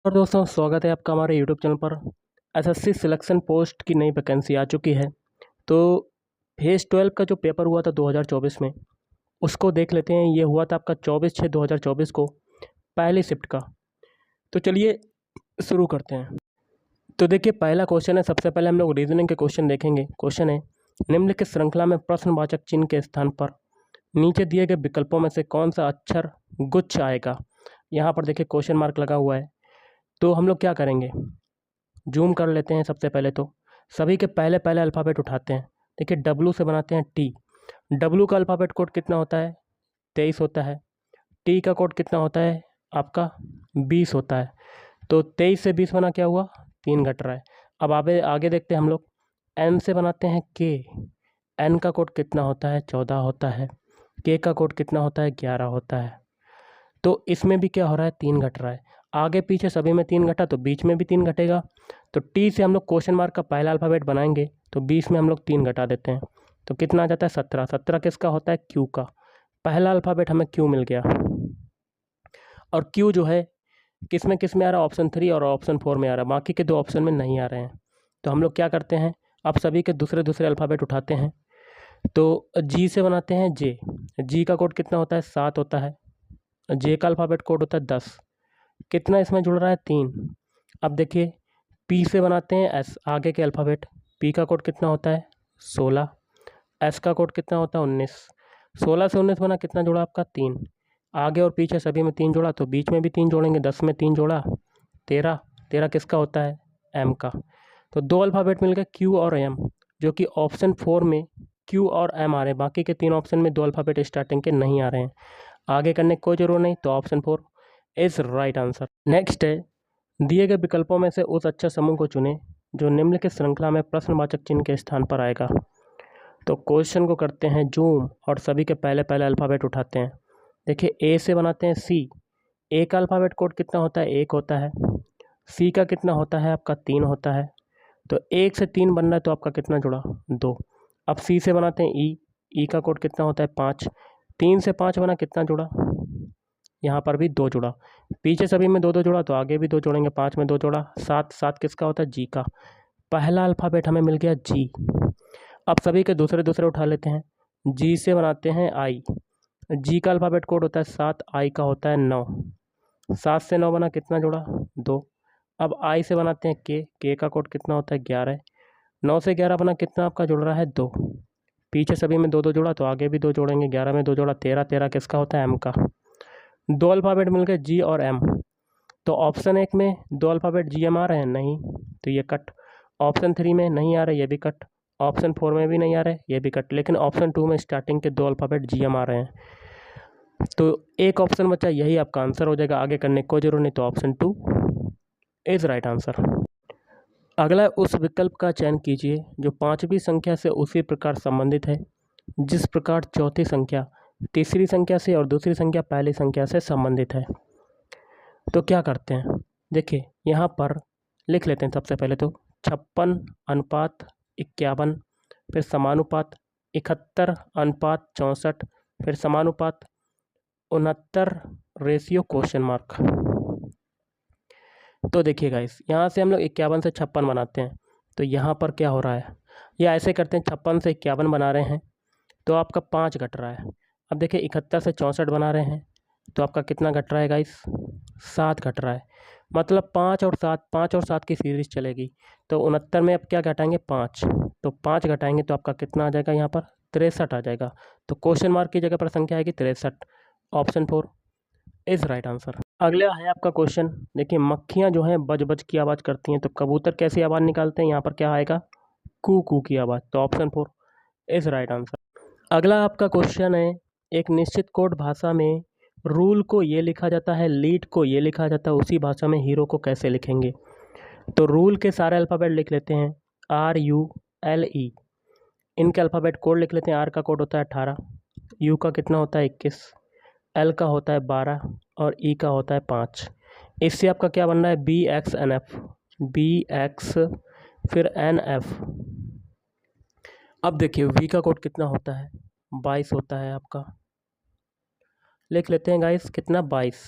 और दोस्तों स्वागत है आपका हमारे यूट्यूब चैनल पर। एसएससी सिलेक्शन पोस्ट की नई वैकेंसी आ चुकी है। तो फेज़ 12 का जो पेपर हुआ था 2024 में, उसको देख लेते हैं। ये हुआ था आपका 24/6/2024 को, पहली शिफ्ट का। तो चलिए शुरू करते हैं। तो देखिए पहला क्वेश्चन है। सबसे पहले हम लोग रीजनिंग के क्वेश्चन देखेंगे। क्वेश्चन है, निम्नलिखित श्रृंखला में प्रश्नवाचक चिन्ह के स्थान पर नीचे दिए गए विकल्पों में से कौन सा अक्षर गुच्छ आएगा। यहाँ पर देखिए क्वेश्चन मार्क लगा हुआ है। तो हम लोग क्या करेंगे, जूम कर लेते हैं। सबसे पहले तो सभी के पहले पहले अल्फ़ाबेट उठाते हैं। देखिए डब्लू से बनाते हैं टी। डब्लू का अल्फ़ाबेट कोड कितना होता है? 23 होता है। टी का कोड कितना होता है आपका? 20 होता है। तो 23 से 20 बना क्या हुआ? 3 घट रहा है। अब आगे आगे देखते हैं हम लोग। एन से बनाते हैं के। एन का कोड कितना होता है? 14 होता है। के का कोड कितना होता है? 11 होता है। तो इसमें भी क्या हो रहा है? 3 घट रहा है। आगे पीछे सभी में 3 घटा तो बीच में भी 3 घटेगा। तो टी से हम लोग क्वेश्चन मार्क का पहला अल्फ़ाबेट बनाएंगे तो 20 में हम लोग 3 घटा देते हैं। तो कितना आ जाता है? 17। 17 किसका होता है? क्यू का। पहला अल्फ़ाबेट हमें क्यू मिल गया। और क्यू जो है किस में आ रहा है? ऑप्शन 3 और ऑप्शन 4 में आ रहा है। बाकी के 2 ऑप्शन में नहीं आ रहे हैं। तो हम लोग क्या करते हैं, अब सभी के दूसरे दूसरे अल्फ़ाबेट उठाते हैं। तो जी से बनाते हैं जे। जी का कोड कितना होता है? 7 होता है। जे का अल्फ़ाबेट कोड होता है 10। कितना इसमें जुड़ रहा है? 3। अब देखिए पी से बनाते हैं एस, आगे के अल्फ़ाबेट। पी का कोड कितना होता है? 16। एस का कोड कितना होता है? 19। 16 से 19 बना, कितना जुड़ा आपका? 3। आगे और पीछे सभी में 3 जोड़ा तो बीच में भी 3 जोड़ेंगे। 10 में 3 जोड़ा 13। 13 किसका होता है? एम का। तो 2 अल्फ़ाबेट मिल गए, क्यू और एम, जो कि ऑप्शन 4 में क्यू और एम आ रहे हैं। बाकी के 3 ऑप्शन में 2 अल्फ़ाबेट स्टार्टिंग के नहीं आ रहे हैं। आगे करने की कोई ज़रूरत नहीं। तो option 4 is right answer. Next है, दिए गए विकल्पों में से उस अक्षर समूह को चुनें जो निम्नलिखित श्रृंखला में प्रश्नवाचक चिन्ह के स्थान पर आएगा। तो क्वेश्चन को करते हैं जूम और सभी के पहले पहले अल्फ़ाबेट उठाते हैं। देखिए ए से बनाते हैं सी। ए का अल्फ़ाबेट कोड कितना होता है? 1 होता है। सी का कितना होता है आपका? 3 होता है। तो 1 से 3 बनना है तो आपका कितना जुड़ा? 2। अब सी से बनाते हैं ई। ई का कोड कितना होता है? 5। 3 से 5 बना, कितना जुड़ा? यहाँ पर भी 2 जुड़ा। पीछे सभी में 2 2 जुड़ा तो आगे भी 2 जोड़ेंगे। 5 में 2 जोड़ा 7। 7 किसका होता है? जी का। पहला अल्फ़ाबेट हमें मिल गया जी। अब सभी के दूसरे दूसरे उठा लेते हैं। जी से बनाते हैं आई। जी का अल्फ़ाबेट कोड होता है 7। आई का होता है 9। 7 से 9 बना, कितना जुड़ा? 2। अब आई से बनाते हैं के का कोड कितना होता है? 11। 9 से 11 बना, कितना आपका जुड़ रहा है? 2। पीछे सभी में 2 2 जोड़ा तो आगे भी 2 जोड़ेंगे। 11 में 2 जोड़ा 13। 13 किसका होता है? एम का। 2 अल्फ़ाबेट मिल गए, जी और एम। तो ऑप्शन 1 में 2 अल्फ़ाबेट जी एम आ रहे हैं, नहीं, तो ये कट। ऑप्शन 3 में नहीं आ रहे, ये भी कट। ऑप्शन 4 में भी नहीं आ रहे, ये भी कट। लेकिन ऑप्शन 2 में स्टार्टिंग के 2 अल्फ़ाबेट जी एम आ रहे हैं। तो एक ऑप्शन बचा, यही आपका आंसर हो जाएगा। आगे करने की कोई जरूरत नहीं। तो ऑप्शन 2 इज़ राइट आंसर। अगला उस विकल्प का चयन कीजिए जो 5वीं संख्या से उसी प्रकार संबंधित है जिस प्रकार चौथी संख्या तीसरी संख्या से और दूसरी संख्या पहली संख्या से संबंधित है। तो क्या करते हैं, देखिए यहाँ पर लिख लेते हैं। सबसे पहले तो 56 अनुपात 51, फिर समानुपात 71 अनुपात 64, फिर समानुपात 69 रेशियो क्वेश्चन मार्क। तो देखिए गाइस, यहाँ से हम लोग 51 से 56 बनाते हैं। तो यहाँ पर क्या हो रहा है, या ऐसे करते हैं 56 से 51 बना रहे हैं तो आपका 5 घट रहा है। अब देखिए 71 से 64 बना रहे हैं तो आपका कितना घट रहा है गाइस? 7 घट रहा है। मतलब 5 और 7, 5 और 7 की सीरीज़ चलेगी। तो 69 में अब क्या घटाएंगे? 5। तो 5 घटाएंगे तो आपका कितना आ जाएगा? यहाँ पर 63 आ जाएगा। तो क्वेश्चन मार्क की जगह पर संख्या आएगी 63। Option 4 is right answer. अगला है आपका क्वेश्चन। देखिए मक्खियाँ जो हैं बज बज की आवाज़ करती हैं, तो कबूतर कैसी आवाज़ निकालते हैं? यहाँ पर क्या आएगा? कू कू की आवाज़। तो ऑप्शन 4 इज़ राइट आंसर। अगला आपका क्वेश्चन है, एक निश्चित कोड भाषा में रूल को ये लिखा जाता है, लीड को ये लिखा जाता है, उसी भाषा में हीरो को कैसे लिखेंगे? तो रूल के सारे अल्फ़ाबेट लिख लेते हैं, RULE। इनके अल्फ़ाबेट कोड लिख लेते हैं। आर का कोड होता है 18, यू का कितना होता है 21, एल का होता है 12 और ई का होता है 5। इससे आपका क्या बन रहा है? BXNF। BX फिर NF। अब देखिए वी का कोड कितना होता है? 22 होता है आपका। लिख लेते हैं गाइस, कितना? 22।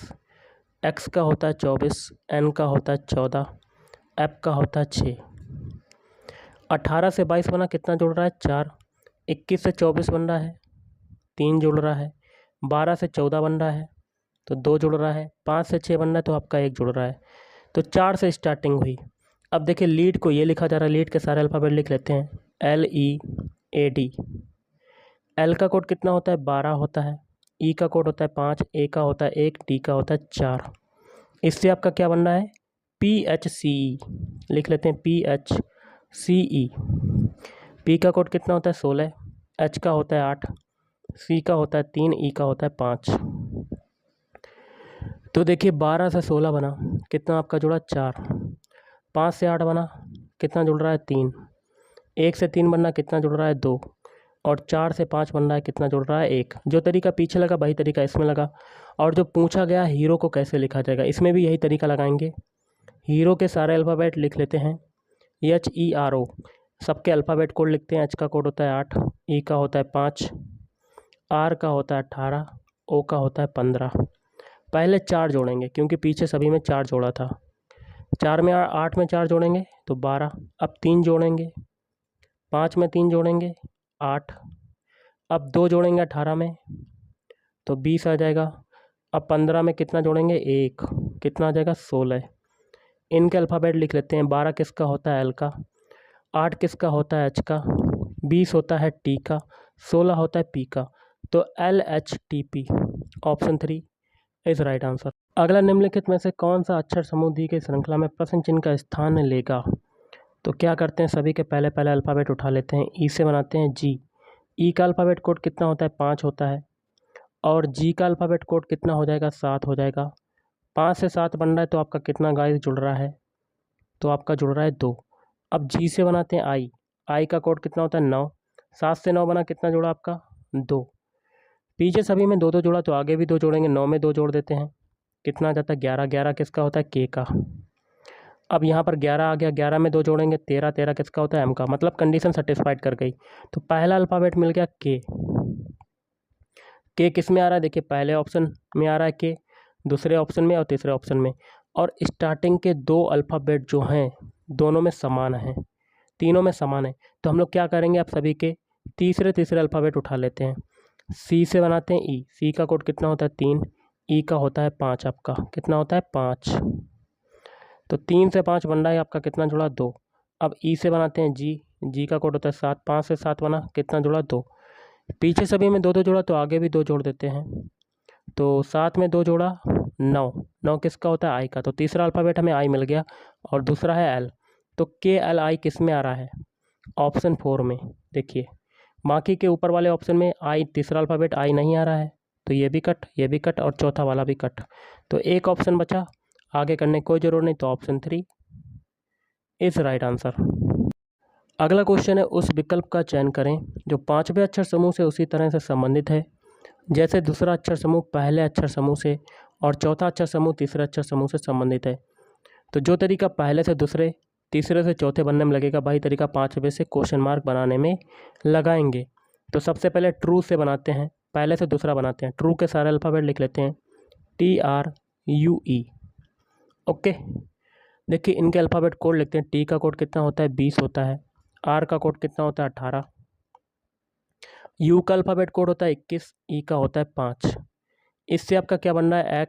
एक्स का होता है 24, एन का होता है 14, एफ का होता है 6। 18 से 22 बना, कितना जुड़ रहा है 4। 21 से 24 बन रहा है 3 जुड़ रहा है। 12 से 14 बन रहा है तो 2 जुड़ रहा है। 5 से 6 बन रहा है तो आपका 1 जुड़ रहा है। तो 4 से स्टार्टिंग हुई। अब देखिए लीड को ये लिखा जा रहा है, लीड के सारे अल्फ़ाबेट लिख लेते हैं। LEAD। एल का कोड कितना होता है 12 होता है। ई का कोड होता है 5, ए का होता है 1, डी का होता है 4। इससे आपका क्या बन रहा है PHCE। लिख लेते हैं PHCE। पी का कोड कितना होता है 16, एच का होता है 8, सी का होता है 3, ई का होता है 5। तो देखिए 12 से 16 बना, कितना आपका जुड़ा 4। 5 से 8 बना, कितना जुड़ रहा है 3। 1 से 3 बनना, कितना जुड़ रहा है 2। और 4 से 5 बन रहा है, कितना जुड़ रहा है 1। जो तरीका पीछे लगा वही तरीका इसमें लगा। और जो पूछा गया हीरो को कैसे लिखा जाएगा, इसमें भी यही तरीका लगाएंगे। हीरो के सारे अल्फ़ाबेट लिख लेते हैं। HERO सबके अल्फ़ाबेट कोड लिखते हैं। एच का कोड होता है 8, ई का होता है 5, आर का होता है 18, ओ का होता है 15। पहले 4 जोड़ेंगे क्योंकि पीछे सभी में 4 जोड़ा था। 4 में 8 में 4 जोड़ेंगे तो 12। अब 3 जोड़ेंगे, 5 में 3 जोड़ेंगे 8। अब 2 जोड़ेंगे 18 में तो 20 आ जाएगा। अब 15 में कितना जोड़ेंगे 1, कितना आ जाएगा 16। इनके अल्फ़ाबेट लिख लेते हैं। 12 किसका होता है एल का, 8 किसका होता है एच का, 20 होता है टी का, 16 होता है पी का। तो LHTP option 3 is right answer. अगला निम्नलिखित में से कौन सा अक्षर समूह दी गई श्रृंखला में प्रश्न चिन्ह का स्थान लेगा। तो क्या करते हैं, सभी के पहले पहले अल्फ़ाबेट उठा लेते हैं। ई से बनाते हैं जी। ई का अल्फ़ाबेट कोड कितना होता है 5 होता है। और जी का अल्फ़ाबेट कोड कितना हो जाएगा 7 हो जाएगा। 5 से 7 बन रहा है तो आपका कितना गाइस जुड़ रहा है, तो आपका जुड़ रहा है 2। अब जी से बनाते हैं आई। आई का कोड कितना होता है 9। 7 से 9 बना, कितना जुड़ा आपका 2। पीछे सभी में 2 2 जोड़ा तो आगे भी 2 जोड़ेंगे। 9 में 2 जोड़ देते हैं, कितना आ जाता है 11। 11 किसका होता है के का। अब यहाँ पर 11 आ गया, 11 में 2 जोड़ेंगे 13। 13 किसका होता है एम का। मतलब कंडीशन सेटिस्फाइड कर गई। तो पहला अल्फ़ाबेट मिल गया के। के किस में आ रहा है, देखिए पहले ऑप्शन में आ रहा है के, दूसरे ऑप्शन में और तीसरे ऑप्शन में। और स्टार्टिंग के 2 अल्फ़ाबेट जो हैं दोनों में समान हैं, तीनों में समान है। तो हम लोग क्या करेंगे, आप सभी के तीसरे अल्फ़ाबेट उठा लेते हैं। सी से बनाते हैं ई। सी का कोड कितना होता है 3, ई का होता है 5। आपका कितना होता है 5। तो 3 से 5 बन रहा है आपका, कितना जुड़ा 2। अब ई से बनाते हैं जी। जी का कोड होता है 7। 5 से 7 बना, कितना जुड़ा 2। पीछे सभी में 2 2 जोड़ा तो आगे भी 2 जोड़ देते हैं। तो 7 में 2 जोड़ा 9। 9 किसका होता है आई का। तो तीसरा अल्फ़ाबेट हमें आई मिल गया और दूसरा है एल। तो KLI किस में आ रहा है, ऑप्शन 4 में। देखिए बाकी के ऊपर वाले ऑप्शन में आई, तीसरा अल्फ़ाबेट आई नहीं आ रहा है, तो ये भी कट और चौथा वाला भी कट। तो एक ऑप्शन बचा, आगे करने की कोई ज़रूरत नहीं। तो ऑप्शन 3 इज़ राइट आंसर। अगला क्वेश्चन है, उस विकल्प का चयन करें जो 5वें अक्षर समूह से उसी तरह से संबंधित है जैसे दूसरा अक्षर समूह पहले अक्षर समूह से और चौथा अक्षर समूह तीसरे अक्षर समूह से संबंधित है। तो जो तरीका पहले से दूसरे, तीसरे से चौथे बनने में लगेगा, वही तरीका 5वें से क्वेश्चन मार्क बनाने में लगाएंगे। तो सबसे पहले ट्रू से बनाते हैं, पहले से दूसरा बनाते हैं। ट्रू के सारे अल्फ़ाबेट लिख लेते हैं TRUE। ओके, देखिए इनके अल्फ़ाबेट कोड लिखते हैं। टी का कोड कितना होता है 20 होता है। आर का कोड कितना होता है 18। यू का अल्फ़ाबेट कोड होता है 21। ई का होता है 5। इससे आपका क्या बन रहा है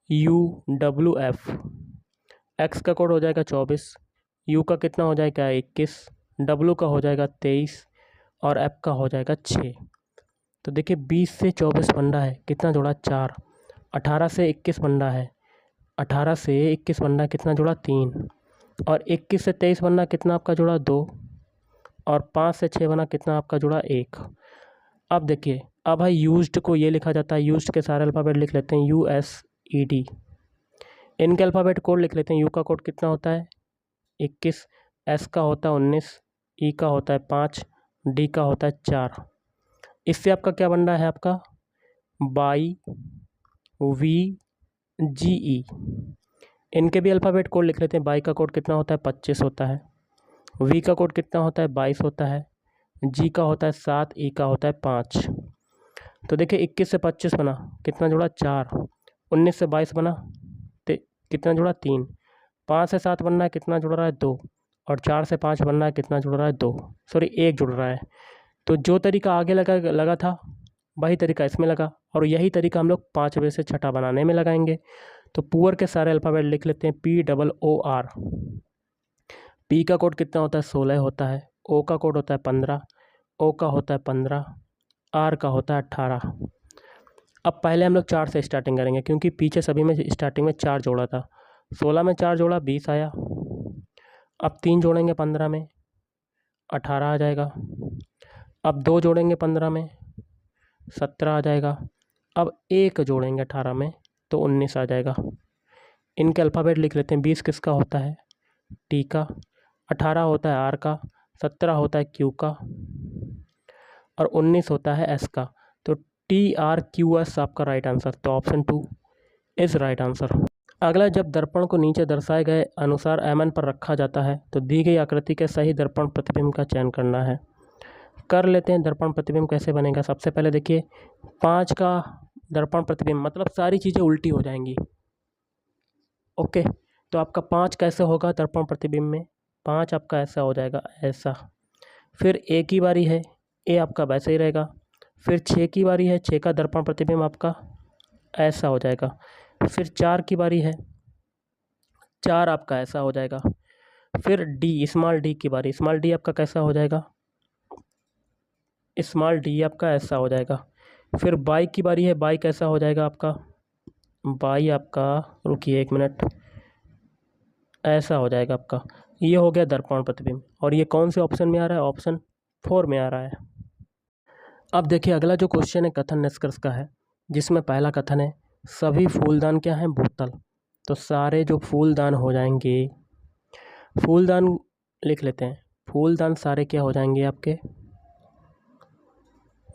XUWF। एक्स का कोड हो जाएगा 24। यू का कितना हो जाएगा 21। डब्लू का हो जाएगा 23 और एफ का हो जाएगा 6। तो देखिए 20 से 24 बन रहा है, कितना जोड़ा 4। 18 से 21 बन रहा है, 18 से 21 बन रहा है, कितना जोड़ा 3। और 21 से 23 बनना, कितना आपका जुड़ा 2। और 5 से 6 बना, कितना आपका जुड़ा 1। अब देखिए, अब भाई यूज्ड को ये लिखा जाता है। यूज्ड के सारे अल्फ़ाबेट लिख लेते हैं USED। इनके अल्फ़ाबेट कोड लिख लेते हैं। यू का कोड कितना होता है 21। एस का होता है 19। ई का होता है 5। डी का होता है 4। इससे आपका क्या बन रहा है, आपका BYVGE। इनके भी अल्फ़ाबेट कोड लिख लेते हैं। बाई का कोड कितना होता है 25 होता है। वी का कोड कितना होता है 22 होता है। जी का होता है 7। ई का होता है 5। तो देखिए 21 से 25 बना, कितना जुड़ा 4। 19 से 22 बना, कितना जुड़ा 3, 5 से 7 बनना है, कितना जुड़ रहा है 2, और 4 से 5 बनना है, कितना जुड़ रहा है 2, सॉरी 1 जुड़ रहा है। तो जो तरीका आगे लगा था वही तरीका इसमें लगा, और यही तरीका हम लोग 5वें से छठा बनाने में लगाएंगे। तो पुअर के सारे अल्फ़ाबेट लिख लेते हैं। POOR। पी का कोड कितना होता है 16 होता है, ओ का कोड होता है 15, ओ का होता है 15, आर का होता है 18। अब पहले हम लोग 4 से स्टार्टिंग करेंगे, क्योंकि पीछे सभी में स्टार्टिंग में 4 जोड़ा था। 16 में 4 जोड़ा 20 आया। अब 3 जोड़ेंगे 15 में, 18 आ जाएगा। अब 2 जोड़ेंगे 15 में, 17 आ जाएगा। अब 1 जोड़ेंगे 18 में तो 19 आ जाएगा। इनके अल्फ़ाबेट लिख लेते हैं। 20 किसका होता है टी का, 18 होता है आर का, 17 होता है क्यू का, और 19 होता है एस का। तो TRQS आपका राइट आंसर। तो ऑप्शन 2 इज़ राइट आंसर। अगला, जब दर्पण को नीचे दर्शाए गए अनुसार MN पर रखा जाता है तो दी गई आकृति के सही दर्पण प्रतिबिंब का चयन करना है। कर लेते हैं। दर्पण प्रतिबिंब कैसे बनेगा? सबसे पहले देखिए 5 का दर्पण प्रतिबिंब मतलब सारी चीज़ें उल्टी हो जाएंगी। ओके, तो आपका 5 कैसे होगा दर्पण प्रतिबिंब में? 5 आपका ऐसा हो जाएगा, ऐसा। फिर ए की बारी है, ए आपका वैसे ही रहेगा। फिर 6 की बारी है, 6 का दर्पण प्रतिबिंब आपका ऐसा हो जाएगा। फिर 4 की बारी है, 4 आपका ऐसा हो जाएगा। फिर डी, स्मॉल डी की बारी, स्मॉल डी आपका कैसा हो जाएगा? स्मॉल डी आपका ऐसा हो जाएगा। फिर बाई की बारी है, बाई कैसा हो जाएगा आपका? बाई आपका, रुकिए 1 मिनट, ऐसा हो जाएगा आपका। ये हो गया दर्पण प्रतिबिंब। और ये कौन से ऑप्शन में आ रहा है? ऑप्शन 4 में आ रहा है। अब देखिए अगला जो क्वेश्चन है कथन निष्कर्ष का है, जिसमें पहला कथन है सभी फूलदान क्या हैं? बोतल। तो सारे जो फूलदान हो जाएंगे, फूलदान लिख लेते हैं, फूलदान सारे क्या हो जाएंगे आपके?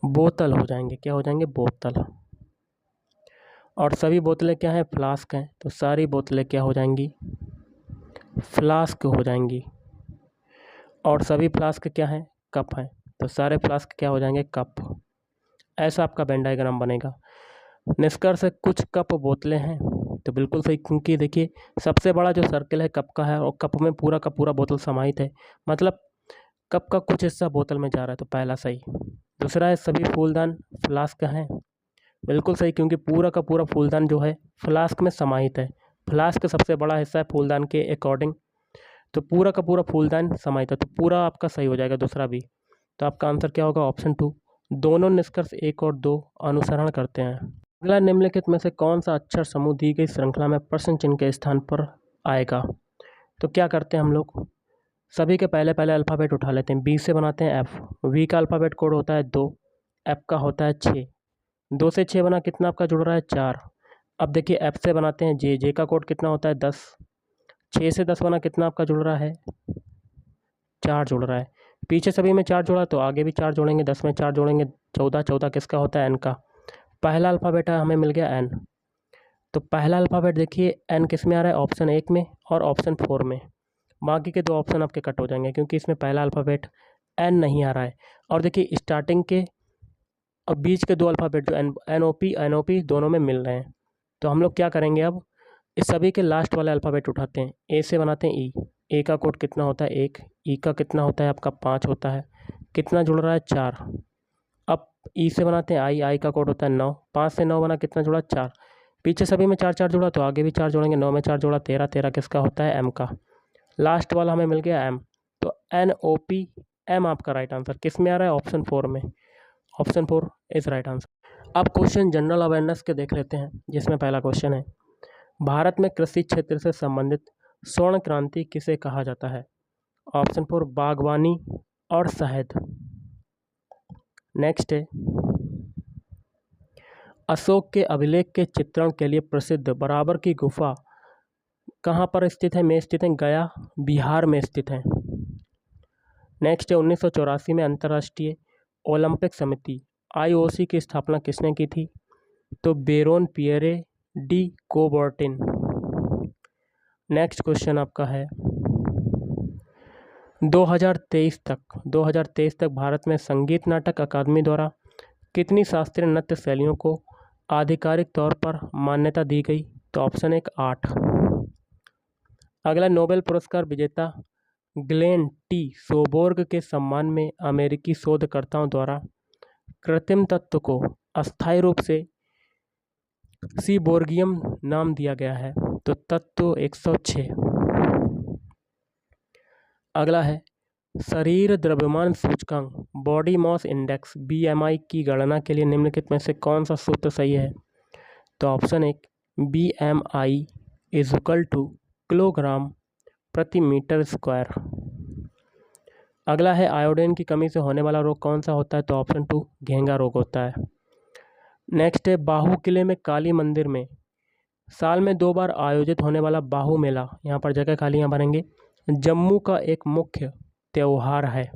बोतल हो जाएंगे। क्या हो जाएंगे? बोतल। और सभी बोतलें क्या हैं? फ्लास्क हैं। तो सारी बोतलें क्या हो जाएंगी? फ्लास्क हो जाएंगी। और सभी फ्लास्क क्या हैं? कप हैं। तो सारे फ्लास्क क्या हो जाएंगे? कप। ऐसा आपका वेन डायग्राम बनेगा। निष्कर्ष है कुछ कप बोतलें हैं, तो बिल्कुल सही, क्योंकि देखिए सबसे बड़ा जो सर्कल है कप का है, और कप में पूरा का पूरा बोतल समाहित है, मतलब कप का कुछ हिस्सा बोतल में जा रहा है, तो पहला सही। दूसरा है सभी फूलदान फ्लास्क हैं, बिल्कुल सही, क्योंकि पूरा का पूरा फूलदान जो है फ्लास्क में समाहित है। फ्लास्क सबसे बड़ा हिस्सा है फूलदान के अकॉर्डिंग, तो पूरा का पूरा फूलदान समाहित है, तो पूरा आपका सही हो जाएगा दूसरा भी। तो आपका आंसर क्या होगा? ऑप्शन 2। दोनों निष्कर्ष 1 और 2 अनुसरण करते हैं। अगला, निम्नलिखित में से कौन सा अक्षर समूह दी गई श्रृंखला में प्रश्न चिन्ह के स्थान पर आएगा? तो क्या करते हैं हम लोग, सभी के पहले पहले अल्फ़ाबेट उठा लेते हैं। बी से बनाते हैं एफ। वी का अल्फ़ाबेट कोड होता है 2, एफ का होता है 6। 2 से 6 बना, कितना आपका जुड़ रहा है? 4। अब देखिए एफ से बनाते हैं जे, जे का कोड कितना होता है? 10। 6 से 10 बना, कितना आपका जुड़ रहा है? 4 जुड़ रहा है। पीछे सभी में 4 जोड़ा तो आगे भी 4 जोड़ेंगे, 10 में 4 जोड़ेंगे 14। 14 किसका होता है? एन का। पहला अल्फ़ाबेट है, हमें मिल गया एन। तो पहला अल्फ़ाबेट देखिए एन किस में आ रहा है? ऑप्शन 1 में और ऑप्शन 4 में। बाकी के 2 ऑप्शन आपके कट हो जाएंगे, क्योंकि इसमें पहला अल्फ़ाबेट एन नहीं आ रहा है। और देखिए स्टार्टिंग के और बीच के 2 अल्फ़ाबेट जो NOP दोनों में मिल रहे हैं। तो हम लोग क्या करेंगे, अब इस सभी के लास्ट वाले अल्फ़ाबेट उठाते हैं। ए से बनाते हैं ई। ए का कोड कितना होता है? 1। ई का कितना होता है आपका? 5 होता है। कितना जुड़ रहा है? 4। अब ई से बनाते हैं आई। आई का कोड होता है 9। 5 से 9 बना, कितना जुड़ा? 4। पीछे सभी में 4 4 जुड़ा तो आगे भी 4 जोड़ेंगे। 9 में 4 जोड़ा 13। 13 किसका होता है? एम का। लास्ट वाला हमें मिल गया एम। तो NOP एम आपका राइट आंसर। किस में आ रहा है? ऑप्शन 4 में। Option 4 is right answer. अब क्वेश्चन जनरल अवेयरनेस के देख लेते हैं, जिसमें पहला क्वेश्चन है भारत में कृषि क्षेत्र से संबंधित स्वर्ण क्रांति किसे कहा जाता है? ऑप्शन 4 बागवानी और शहद। नेक्स्ट है अशोक के अभिलेख के चित्रण के लिए प्रसिद्ध बराबर की गुफा कहाँ पर स्थित है? में स्थित है गया, बिहार में स्थित है। नेक्स्ट है 1984 में अंतर्राष्ट्रीय ओलंपिक समिति IOC की स्थापना किसने की थी? तो Barron Pierre de Coubertin. Next question आपका है 2023 तक भारत में संगीत नाटक अकादमी द्वारा कितनी शास्त्रीय नृत्य शैलियों को आधिकारिक तौर पर मान्यता दी गई? तो ऑप्शन 1 8। अगला, नोबेल पुरस्कार विजेता ग्लेन टी सोबोर्ग के सम्मान में अमेरिकी शोधकर्ताओं द्वारा कृत्रिम तत्व को अस्थायी रूप से सीबोर्गियम नाम दिया गया है। तो तत्व 106। अगला है, शरीर द्रव्यमान सूचकांक बॉडी मास इंडेक्स BMI की गणना के लिए निम्नलिखित में से कौन सा सूत्र सही है? तो ऑप्शन 1 BMI = किलोग्राम प्रति मीटर स्क्वायर। अगला है, आयोडीन की कमी से होने वाला रोग कौन सा होता है? तो ऑप्शन 2 घेंगा रोग होता है। नेक्स्ट है, बाहू किले में काली मंदिर में साल में 2 बार आयोजित होने वाला बाहू मेला, यहाँ पर जगह खाली यहाँ भरेंगे, जम्मू का एक मुख्य त्यौहार है।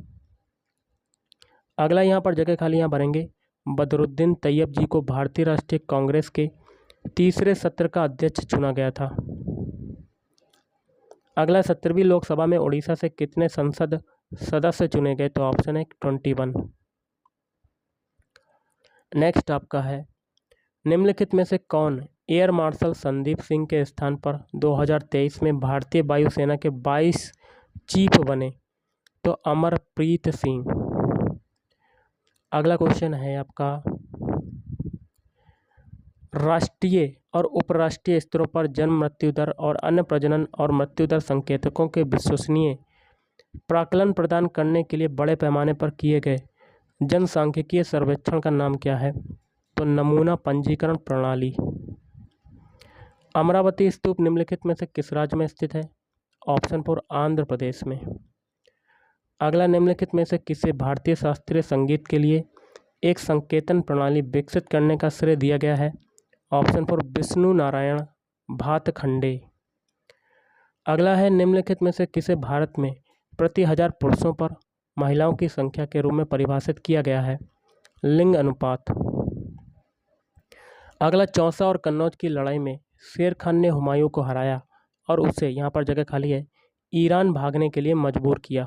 अगला, यहाँ पर जगह खाली यहाँ भरेंगे, बदरुद्दीन तैयब जी को भारतीय राष्ट्रीय कांग्रेस के तीसरे सत्र का अध्यक्ष चुना गया था। अगला, 17वीं लोकसभा में उड़ीसा से कितने संसद सदस्य चुने गए? तो ऑप्शन है 21। नेक्स्ट आपका है, निम्नलिखित में से कौन एयर मार्शल संदीप सिंह के स्थान पर 2023 में भारतीय वायुसेना के 22 चीफ बने? तो अमरप्रीत सिंह। अगला क्वेश्चन है आपका, राष्ट्रीय और उपराष्ट्रीय स्तरों पर जन्म मृत्यु दर और अन्य प्रजनन और मृत्यु दर संकेतकों के विश्वसनीय प्राकलन प्रदान करने के लिए बड़े पैमाने पर किए गए जनसांख्यिकीय सर्वेक्षण का नाम क्या है? तो नमूना पंजीकरण प्रणाली। अमरावती स्तूप निम्नलिखित में से किस राज्य में स्थित है? ऑप्शन 4 आंध्र प्रदेश में। अगला, निम्नलिखित में से किसे भारतीय शास्त्रीय संगीत के लिए एक संकेतन प्रणाली विकसित करने का श्रेय दिया गया है? ऑप्शन 4 विष्णु नारायण भातखंडे। अगला है, निम्नलिखित में से किसे भारत में प्रति 1000 पुरुषों पर महिलाओं की संख्या के रूप में परिभाषित किया गया है? लिंग अनुपात। अगला, चौसा और कन्नौज की लड़ाई में शेर खान ने हुमायूं को हराया और उसे, यहाँ पर जगह खाली है, ईरान भागने के लिए मजबूर किया।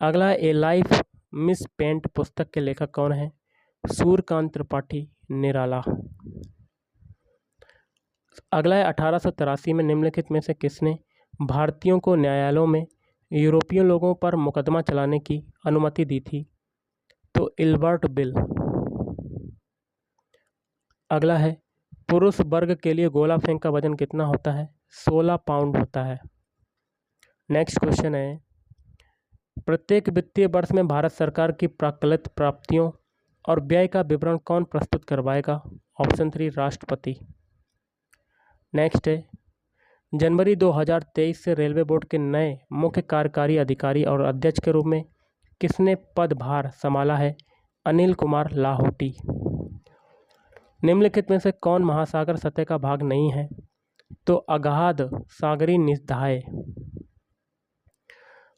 अगला, ए लाइफ मिस पेंट पुस्तक के लेखक कौन है? सूर्यकांत त्रिपाठी निराला। अगला है, 1883 में निम्नलिखित में से किसने भारतीयों को न्यायालयों में यूरोपीय लोगों पर मुकदमा चलाने की अनुमति दी थी? तो इल्बर्ट बिल। अगला है, पुरुष वर्ग के लिए गोला फेंक का वजन कितना होता है? 16 पाउंड होता है। नेक्स्ट क्वेश्चन है, प्रत्येक वित्तीय वर्ष में भारत सरकार की प्राकलित प्राप्तियों और व्यय का विवरण कौन प्रस्तुत करवाएगा? ऑप्शन 3 राष्ट्रपति। नेक्स्ट है, जनवरी 2023 से रेलवे बोर्ड के नए मुख्य कार्यकारी अधिकारी और अध्यक्ष के रूप में किसने पदभार संभाला है? अनिल कुमार लाहोटी। निम्नलिखित में से कौन महासागर सतह का भाग नहीं है? तो अगाध सागरी निस्दाय।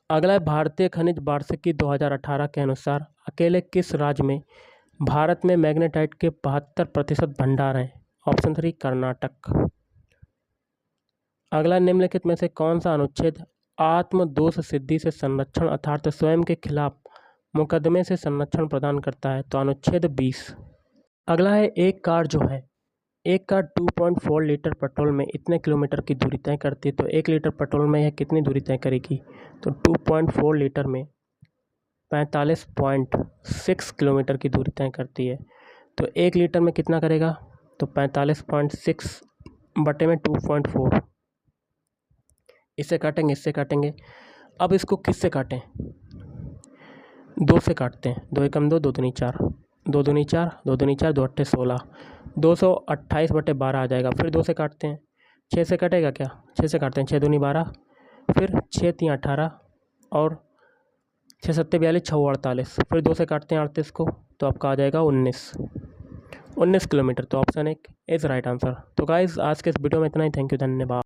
अगला है, भारतीय खनिज वार्षिकी 2018 के अनुसार अकेले किस राज्य में भारत में मैग्नेटाइट के 72% भंडार हैं? ऑप्शन 3 कर्नाटक। अगला, निम्नलिखित में से कौन सा अनुच्छेद आत्मदोष सिद्धि से संरक्षण अर्थात स्वयं के खिलाफ मुकदमे से संरक्षण प्रदान करता है? तो अनुच्छेद 20। अगला है, एक कार 2.4 लीटर पेट्रोल में इतने किलोमीटर की दूरी तय करती है, तो 1 लीटर पेट्रोल में यह कितनी दूरी तय करेगी? तो 2.4 लीटर में 45.6 किलोमीटर की दूरी तय करती है। तो 1 लीटर में कितना करेगा? तो 45.6 बटे में 2.4। इससे काटेंगे, इससे काटेंगे। अब इसको किससे काटें? 2 से काटते हैं। 2 एकम 2, 2 दूनी 4, 2 दूनी 4, 2 दूनी 4, 2 अट्ठे 16, 228 बटे 12 आ जाएगा। फिर 2 से काटते हैं। 6 से कटेगा क्या? 6 से काटते हैं। 6 दूनी 12, फिर 6 3 18 और 6 7 42, 6 48। फिर 2 से काटते हैं 38 को, तो आपका आ जाएगा 19 किलोमीटर। तो ऑप्शन 1 इज़ राइट आंसर। तो गाइज़, आज के इस वीडियो में इतना ही। थैंक यू, धन्यवाद।